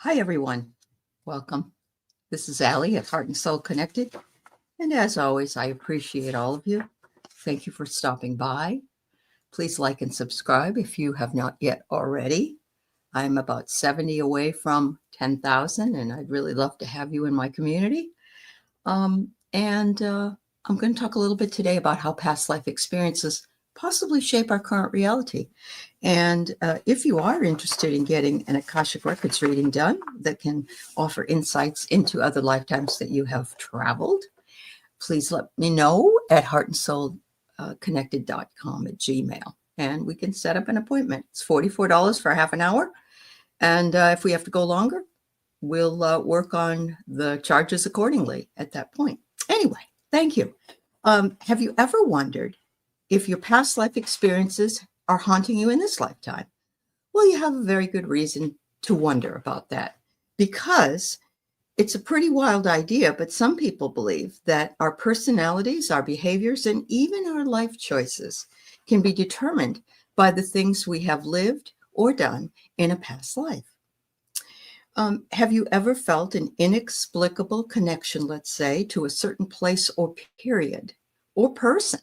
Hi, everyone. Welcome. This is Allie at Heart and Soul Connected. And as always, I appreciate all of you. Thank you for stopping by. Please like and subscribe if you have not yet already. I'm about 70 away from 10,000, and I'd really love to have you in my community. I'm going to talk a little bit today about how past life experiences possibly shape our current reality. And if you are interested in getting an Akashic Records reading done that can offer insights into other lifetimes that you have traveled, please let me know at heartandsoulconnected.com at Gmail. And we can set up an appointment. It's $44 for half an hour. And if we have to go longer, we'll work on the charges accordingly at that point. Anyway, thank you. Have you ever wondered if your past life experiences are haunting you in this lifetime? Well, you have a very good reason to wonder about that, because it's a pretty wild idea, but some people believe that our personalities, our behaviors, and even our life choices can be determined by the things we have lived or done in a past life. Have you ever felt an inexplicable connection, let's say, to a certain place or period or person?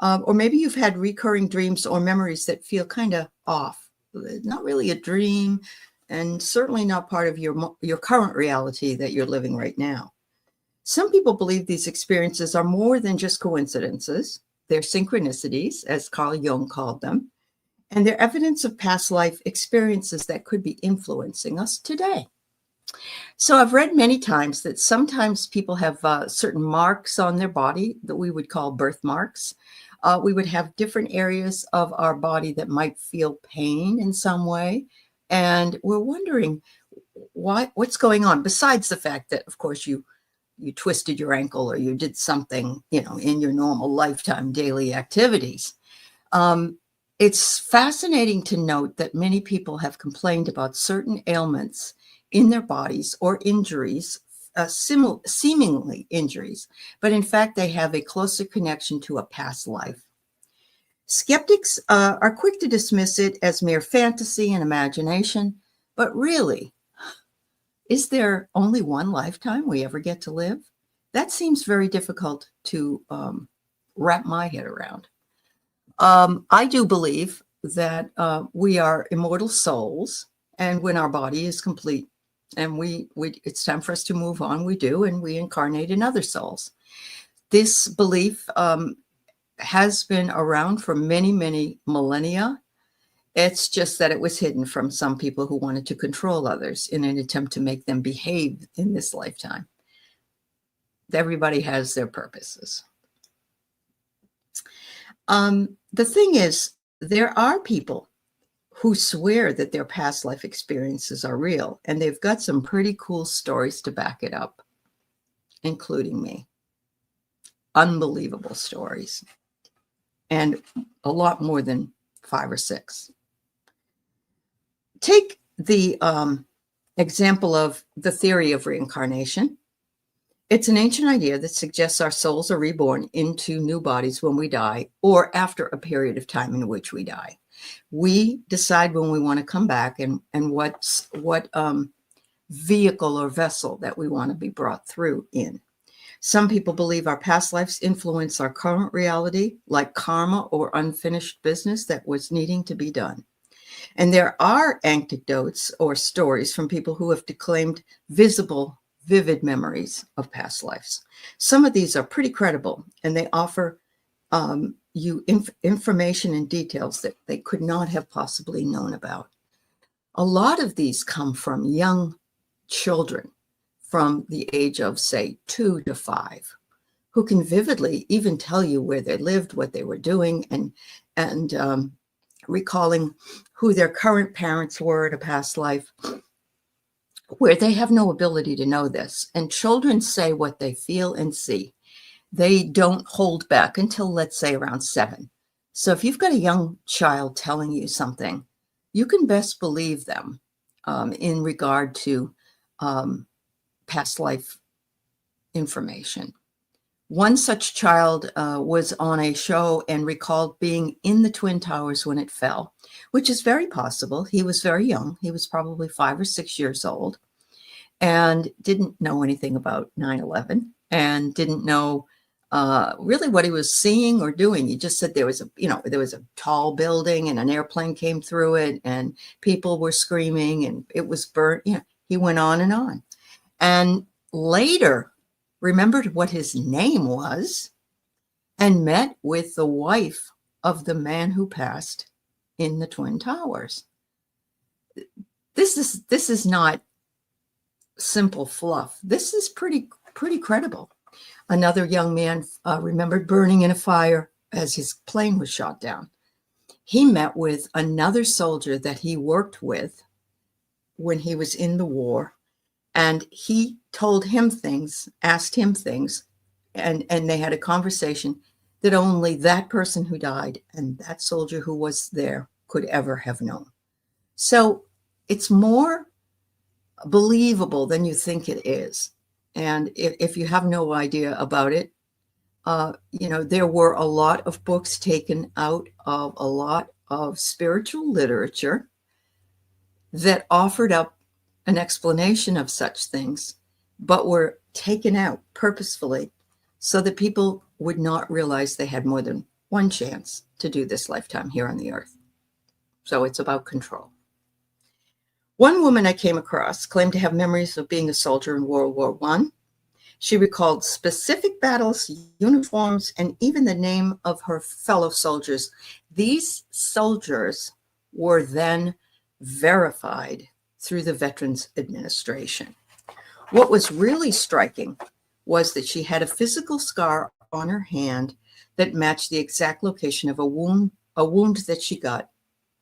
Or maybe you've had recurring dreams or memories that feel kind of off, not really a dream, and certainly not part of your current reality that you're living right now. Some people believe these experiences are more than just coincidences. They're synchronicities, as Carl Jung called them, and they're evidence of past life experiences that could be influencing us today. So I've read many times that sometimes people have certain marks on their body that we would call birthmarks. We would have different areas of our body that might feel pain in some way. And we're wondering what's going on, besides the fact that, of course, you twisted your ankle or you did something, in your normal lifetime daily activities. It's fascinating to note that many people have complained about certain ailments in their bodies or injuries, seemingly injuries, but in fact, they have a closer connection to a past life. Skeptics are quick to dismiss it as mere fantasy and imagination, but really, is there only one lifetime we ever get to live? That seems very difficult to wrap my head around. I do believe that we are immortal souls, and when our body is complete and it's time for us to move on, we do, and we incarnate in other souls. This belief has been around for many, many millennia. It's just that it was hidden from some people who wanted to control others in an attempt to make them behave in this lifetime. Everybody has their purposes. The thing is, there are people who swear that their past life experiences are real, and they've got some pretty cool stories to back it up, including me. Unbelievable stories, and a lot more than 5 or 6. Take the example of the theory of reincarnation. It's an ancient idea that suggests our souls are reborn into new bodies when we die, or after a period of time in which we die. We decide when we want to come back and what vehicle or vessel that we want to be brought through in. Some people believe our past lives influence our current reality, like karma or unfinished business that was needing to be done. And there are anecdotes or stories from people who have declaimed vivid memories of past lives. Some of these are pretty credible, and they offer you information and details that they could not have possibly known about. A lot of these come from young children from the age of, say, 2 to 5, who can vividly even tell you where they lived, what they were doing, and recalling who their current parents were in a past life, where they have no ability to know this. And children say what they feel and see. They don't hold back until, let's say, around 7. So if you've got a young child telling you something, you can best believe them in regard to past life information. One such child was on a show and recalled being in the Twin Towers when it fell, which is very possible. He was very young. He was probably 5 or 6 years old and didn't know anything about 9/11 and didn't know really what he was seeing or doing. He just said there was a tall building and an airplane came through it and people were screaming and it was burnt. He went on and later remembered what his name was and met with the wife of the man who passed in the Twin Towers. This is not simple fluff. This is pretty credible. Another young man remembered burning in a fire as his plane was shot down. He met with another soldier that he worked with when he was in the war, and he told him things, asked him things, and they had a conversation that only that person who died and that soldier who was there could ever have known. So it's more believable than you think it is. And if you have no idea about it, there were a lot of books taken out of a lot of spiritual literature that offered up an explanation of such things, but were taken out purposefully so that people would not realize they had more than one chance to do this lifetime here on the earth. So it's about control. One woman I came across claimed to have memories of being a soldier in World War I. She recalled specific battles, uniforms, and even the name of her fellow soldiers. These soldiers were then verified through the Veterans Administration. What was really striking was that she had a physical scar on her hand that matched the exact location of a wound that she got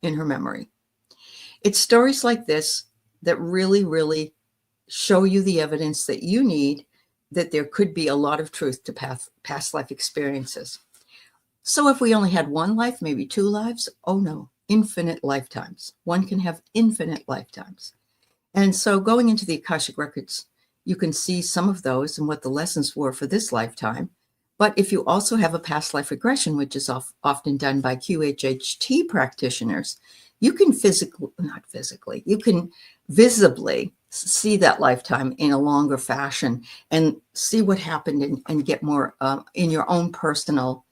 in her memory. It's stories like this that really, really show you the evidence that you need, that there could be a lot of truth to past life experiences. So if we only had one life, maybe two lives, oh no, infinite lifetimes. One can have infinite lifetimes. And so going into the Akashic Records, you can see some of those and what the lessons were for this lifetime. But if you also have a past life regression, which is often done by QHHT practitioners, you can you can visibly see that lifetime in a longer fashion and see what happened and get more in your own personal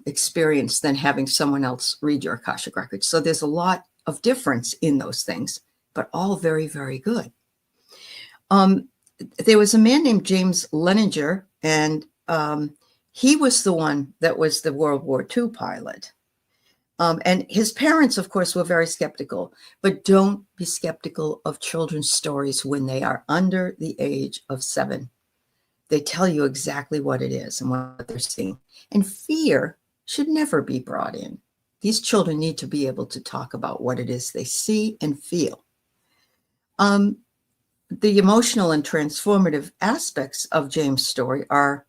experience than having someone else read your Akashic Records. So there's a lot of difference in those things, but all very, very good. There was a man named James Leninger, and he was the one that was the World War II pilot. And his parents, of course, were very skeptical, but don't be skeptical of children's stories when they are under the age of 7. They tell you exactly what it is and what they're seeing. And fear should never be brought in. These children need to be able to talk about what it is they see and feel. The emotional and transformative aspects of James' story are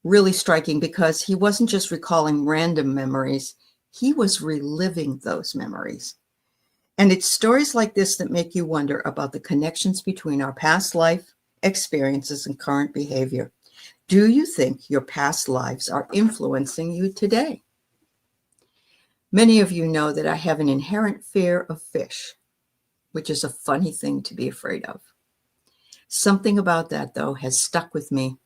really striking because he wasn't just recalling random memories. He was reliving those memories. And it's stories like this that make you wonder about the connections between our past life experiences and current behavior. Do you think your past lives are influencing you today? Many of you know that I have an inherent fear of fish, which is a funny thing to be afraid of. Something about that, though, has stuck with me.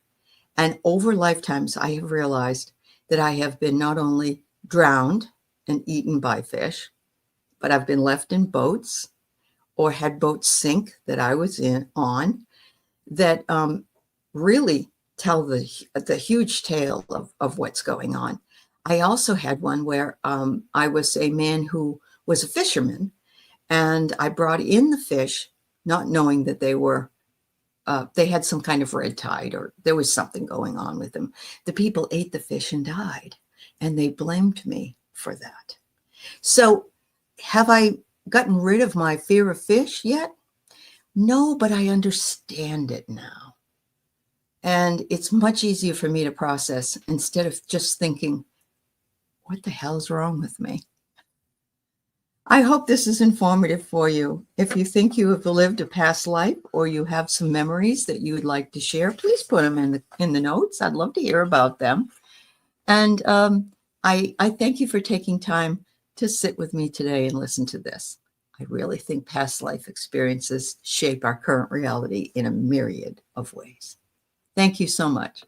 And over lifetimes, I have realized that I have been not only drowned and eaten by fish, but I've been left in boats or had boats sink that I was on that really tell the huge tale of what's going on. I also had one where I was a man who was a fisherman, and I brought in the fish, not knowing that they had some kind of red tide or there was something going on with them. The people ate the fish and died, and they blamed me for that. So have I gotten rid of my fear of fish yet? No, but I understand it now. And it's much easier for me to process instead of just thinking, what the hell's wrong with me? I hope this is informative for you. If you think you have lived a past life or you have some memories that you would like to share, please put them in the notes. I'd love to hear about them. And I thank you for taking time to sit with me today and listen to this. I really think past life experiences shape our current reality in a myriad of ways. Thank you so much.